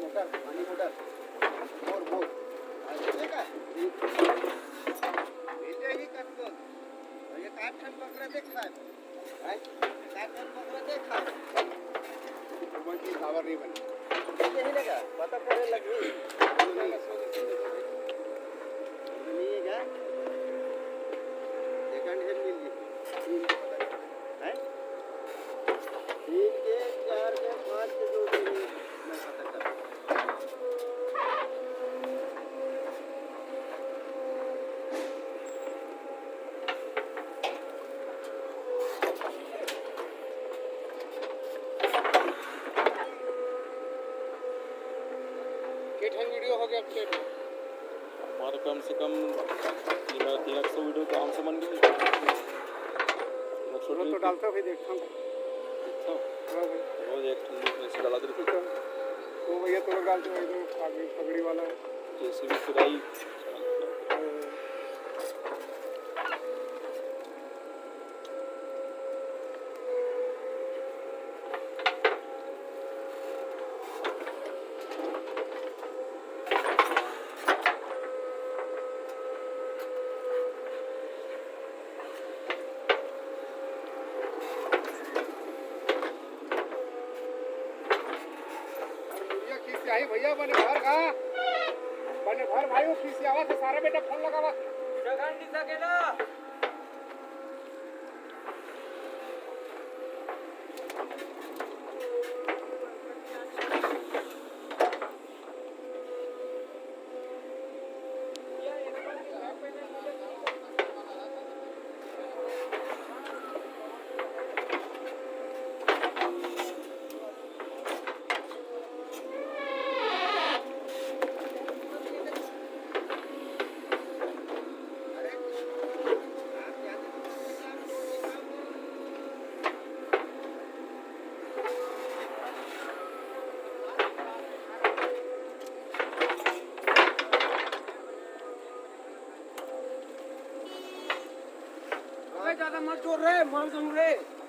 Motor पानी motor bore का भेजे ही करतो ये काय ठन बकरा देखा है काय ठन बकरा देखा है तो की खबर नहीं बनी ये नहीं लगा पता पड़े लगी नहीं है क्या सेकंड हैंड मिल गई है 3 के 4 के 5 के जो भी मैं पता कर वीडियो हो गया अपडेट हमारे कम से कम 300 वीडियो तो आम से बन गई। तो डालता हूँ देखता हूँ रोज एक ऐसे डाला देते वो भैया तो डालते हैं तो पगड़ी वाला JCB खुदाई भैया बने घर भाई ऑफिस आवा था सारा बेटा फोन लगावा जगह नहीं सकेला ज्यादा मत जोर रहे मर जाऊं रे